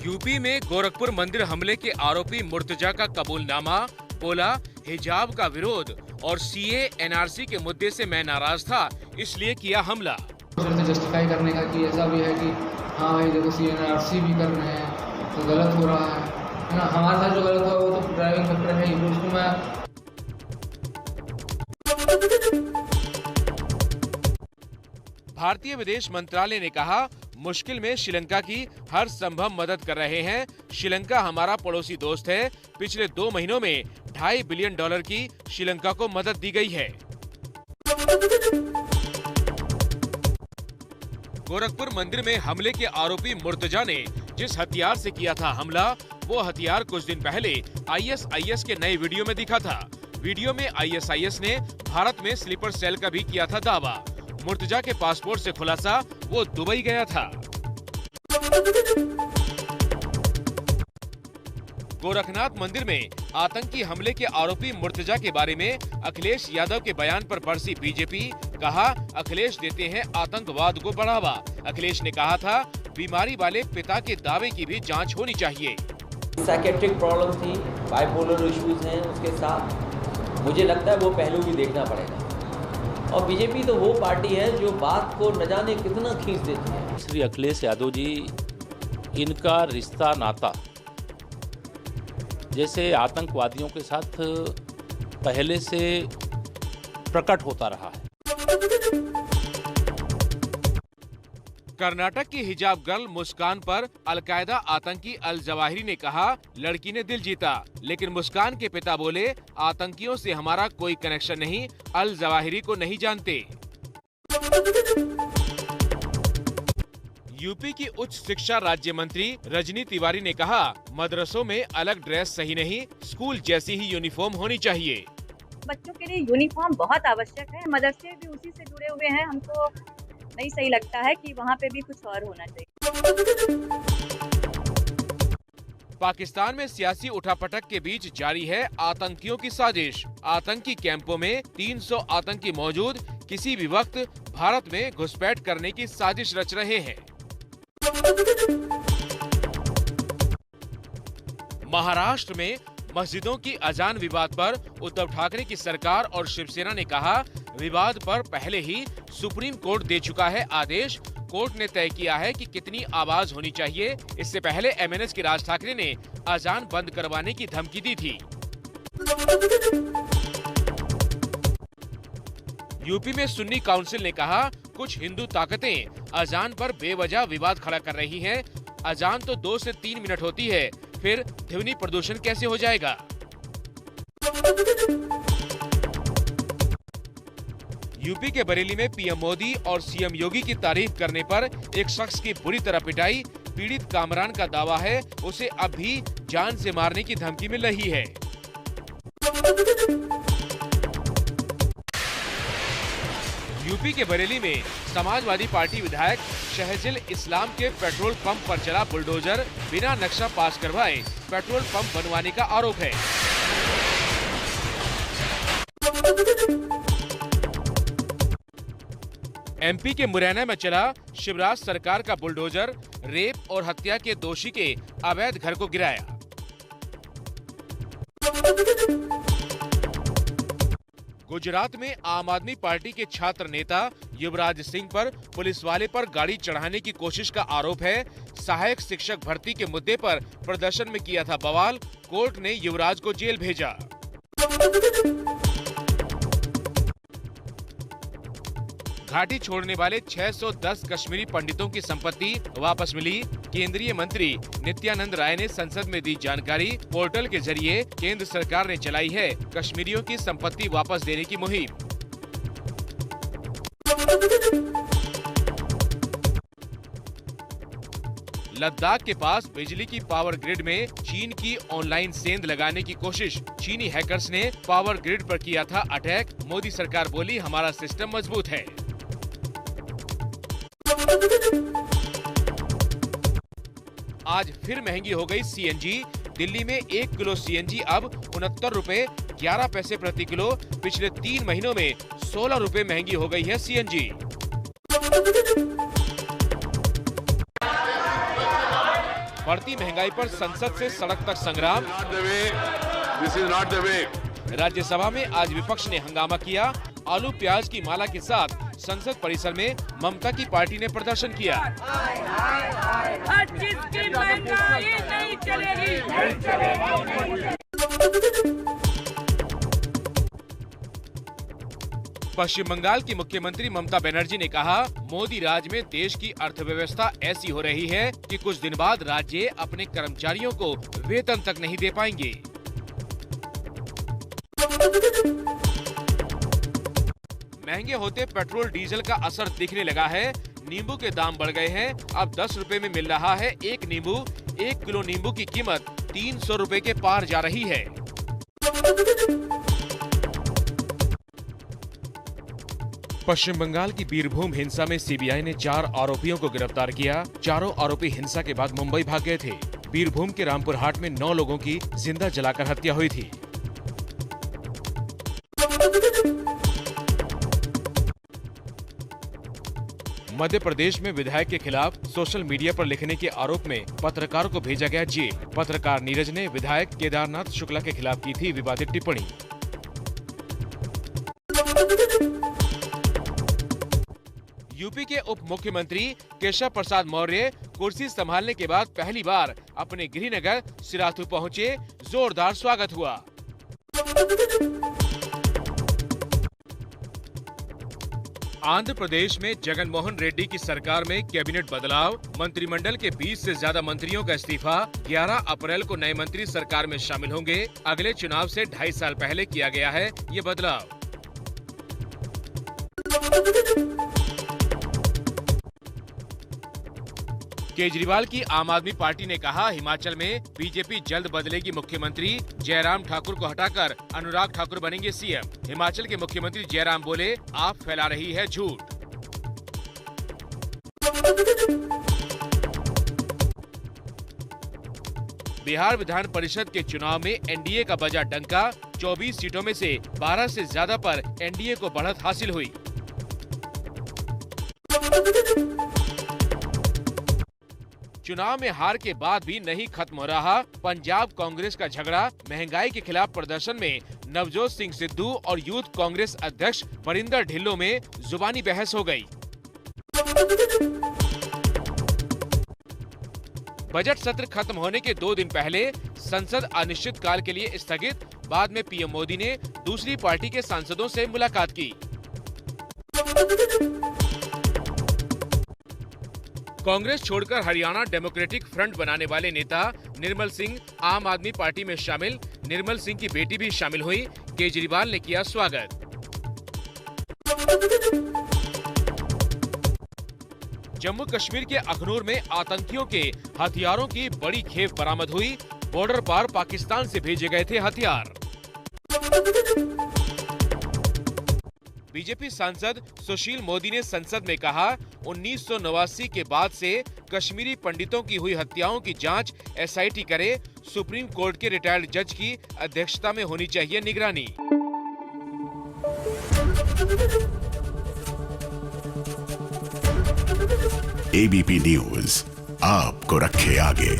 UP में गोरखपुर मंदिर हमले के आरोपी मुर्तजा का कबूलनामा, बोला हिजाब का विरोध और सीए एनआरसी के मुद्दे से मैं नाराज था, इसलिए किया हमला। जस्टिफाई करने का कि ऐसा भी है कि हाँ भाई देखो सीए एनआरसी भी कर रहे हैं तो गलत हो रहा है ना, हमारे साथ जो गलत हुआ वो तो ड्राइविंग फैक्टर है, उसको मैं। भारतीय विदेश मंत्रालय ने कहा, मुश्किल में श्रीलंका की हर संभव मदद कर रहे हैं। श्रीलंका हमारा पड़ोसी दोस्त है। पिछले 2 महीनों में $2.5 बिलियन की श्रीलंका को मदद दी गई है। गोरखपुर मंदिर में हमले के आरोपी मुर्तजा ने जिस हथियार से किया था हमला, वो हथियार कुछ दिन पहले आईएसआईएस के नए वीडियो में दिखा था। वीडियो में आईएसआईएस ने भारत में स्लीपर सेल का भी किया था दावा। मुर्तजा के पासपोर्ट से खुलासा, वो दुबई गया था। गोरखनाथ मंदिर में आतंकी हमले के आरोपी मुर्तजा के बारे में अखिलेश यादव के बयान पर बरसी बीजेपी, कहा अखिलेश देते हैं आतंकवाद को बढ़ावा। अखिलेश ने कहा था, बीमारी वाले पिता के दावे की भी जांच होनी चाहिए। साइकेट्रिक प्रॉब्लम थी, बाइपोलर इश्यूज हैं उसके साथ, मुझे लगता है वो पहलू भी देखना पड़ेगा। और बीजेपी तो वो पार्टी है जो बात को न जाने कितना खींच देती है। श्री अखिलेश यादव जी, इनका रिश्ता नाता जैसे आतंकवादियों के साथ पहले से प्रकट होता रहा है। कर्नाटक की हिजाब गर्ल मुस्कान पर अलकायदा आतंकी अल जवाहिरी ने कहा, लड़की ने दिल जीता, लेकिन मुस्कान के पिता बोले आतंकियों से हमारा कोई कनेक्शन नहीं, अल जवाहिरी को नहीं जानते। यूपी की उच्च शिक्षा राज्य मंत्री रजनी तिवारी ने कहा, मदरसों में अलग ड्रेस सही नहीं, स्कूल जैसी ही यूनिफॉर्म होनी चाहिए। बच्चों के लिए यूनिफॉर्म बहुत आवश्यक है, मदरसे भी उसी से जुड़े हुए हैं, हमको नहीं सही लगता है कि वहाँ पे भी कुछ और होना चाहिए। पाकिस्तान में सियासी उठापटक के बीच जारी है आतंकियों की साजिश। आतंकी कैंपों में 300 आतंकी मौजूद, किसी भी वक्त भारत में घुसपैठ करने की साजिश रच रहे हैं। महाराष्ट्र में मस्जिदों की अजान विवाद पर उद्धव ठाकरे की सरकार और शिवसेना ने कहा, विवाद पर पहले ही सुप्रीम कोर्ट दे चुका है आदेश। कोर्ट ने तय किया है कि कितनी आवाज होनी चाहिए। इससे पहले एमएनएस के राज ठाकरे ने अजान बंद करवाने की धमकी दी थी। यूपी में सुन्नी काउंसिल ने कहा, कुछ हिंदू ताकतें अजान पर बेवजह विवाद खड़ा कर रही हैं। अजान तो 2 से 3 मिनट होती है, फिर ध्वनि प्रदूषण कैसे हो जाएगा। यूपी के बरेली में पीएम मोदी और सीएम योगी की तारीफ करने पर एक शख्स की बुरी तरह पिटाई। पीड़ित कामरान का दावा है, उसे अब भी जान से मारने की धमकी मिल रही है। यूपी के बरेली में समाजवादी पार्टी विधायक शहजिल इस्लाम के पेट्रोल पंप पर चला बुलडोजर, बिना नक्शा पास करवाए पेट्रोल पंप बनवाने का आरोप है। एमपी के मुरैना में चला शिवराज सरकार का बुलडोजर, रेप और हत्या के दोषी के अवैध घर को गिराया। गुजरात में आम आदमी पार्टी के छात्र नेता युवराज सिंह पर पुलिस वाले पर गाड़ी चढ़ाने की कोशिश का आरोप है। सहायक शिक्षक भर्ती के मुद्दे पर प्रदर्शन में किया था बवाल, कोर्ट ने युवराज को जेल भेजा। घाटी छोड़ने वाले 610 कश्मीरी पंडितों की संपत्ति वापस मिली। केंद्रीय मंत्री नित्यानंद राय ने संसद में दी जानकारी। पोर्टल के जरिए केंद्र सरकार ने चलाई है कश्मीरियों की संपत्ति वापस देने की मुहिम। लद्दाख के पास बिजली की पावर ग्रिड में चीन की ऑनलाइन सेंध लगाने की कोशिश। चीनी हैकर्स ने पावर ग्रिड पर किया था अटैक। मोदी सरकार बोली, हमारा सिस्टम मजबूत है। आज फिर महंगी हो गई सीएनजी। दिल्ली में 1 किलो सीएनजी अब 69 रुपए 11 पैसे प्रति किलो। पिछले 3 महीनों में 16 रुपए महंगी हो गई है सीएनजी। बढ़ती महंगाई पर संसद से सड़क तक संग्राम। राज्यसभा में आज विपक्ष ने हंगामा किया। आलू प्याज की माला के साथ संसद परिसर में ममता की पार्टी ने प्रदर्शन किया। हर चीज की महंगाई नहीं चलेगी। पश्चिम बंगाल की मुख्यमंत्री ममता बनर्जी ने कहा, मोदी राज में देश की अर्थव्यवस्था ऐसी हो रही है कि कुछ दिन बाद राज्य अपने कर्मचारियों को वेतन तक नहीं दे पाएंगे। महंगे होते पेट्रोल डीजल का असर दिखने लगा है। नींबू के दाम बढ़ गए हैं। अब 10 रुपए में मिल रहा है एक नींबू। 1 किलो नींबू की कीमत 300 रुपए के पार जा रही है। पश्चिम बंगाल की बीरभूम हिंसा में सीबीआई ने 4 आरोपियों को गिरफ्तार किया। चारों आरोपी हिंसा के बाद मुंबई भाग गए थे। बीरभूम के रामपुर हाट में 9 लोगों की जिंदा जलाकर हत्या हुई थी। मध्य प्रदेश में विधायक के खिलाफ सोशल मीडिया पर लिखने के आरोप में पत्रकार को भेजा गया जेल। पत्रकार नीरज ने विधायक केदारनाथ शुक्ला के खिलाफ की थी विवादित टिप्पणी। यूपी के उप मुख्यमंत्री केशव प्रसाद मौर्य कुर्सी संभालने के बाद पहली बार अपने गृहनगर सिराथू पहुंचे। जोरदार स्वागत हुआ। आंध्र प्रदेश में जगनमोहन रेड्डी की सरकार में कैबिनेट बदलाव। मंत्रिमंडल के 20 से ज्यादा मंत्रियों का इस्तीफा। 11 अप्रैल को नए मंत्री सरकार में शामिल होंगे। अगले चुनाव से 2.5 साल पहले किया गया है ये बदलाव। केजरीवाल की आम आदमी पार्टी ने कहा, हिमाचल में बीजेपी जल्द बदलेगी मुख्यमंत्री। जयराम ठाकुर को हटाकर अनुराग ठाकुर बनेंगे सीएम। हिमाचल के मुख्यमंत्री जयराम बोले, आप फैला रही है झूठ। बिहार विधान परिषद के चुनाव में एनडीए का बजा डंका। 24 सीटों में से 12 से ज्यादा पर एनडीए को बढ़त हासिल हुई। चुनाव में हार के बाद भी नहीं खत्म हो रहा पंजाब कांग्रेस का झगड़ा। महंगाई के खिलाफ प्रदर्शन में नवजोत सिंह सिद्धू और यूथ कांग्रेस अध्यक्ष वरिंदर ढिल्लों में जुबानी बहस हो गई। बजट सत्र खत्म होने के 2 दिन पहले संसद अनिश्चितकाल के लिए स्थगित। बाद में पीएम मोदी ने दूसरी पार्टी के सांसदों से मुलाकात की। कांग्रेस छोड़कर हरियाणा डेमोक्रेटिक फ्रंट बनाने वाले नेता निर्मल सिंह आम आदमी पार्टी में शामिल। निर्मल सिंह की बेटी भी शामिल हुई। केजरीवाल ने किया स्वागत। जम्मू कश्मीर के अखनूर में आतंकियों के हथियारों की बड़ी खेप बरामद हुई। बॉर्डर पार पाकिस्तान से भेजे गए थे हथियार। बीजेपी सांसद सुशील मोदी ने संसद में कहा, 1989 के बाद से कश्मीरी पंडितों की हुई हत्याओं की जांच एसआईटी करे। सुप्रीम कोर्ट के रिटायर्ड जज की अध्यक्षता में होनी चाहिए निगरानी। एबीपी न्यूज आपको रखे आगे।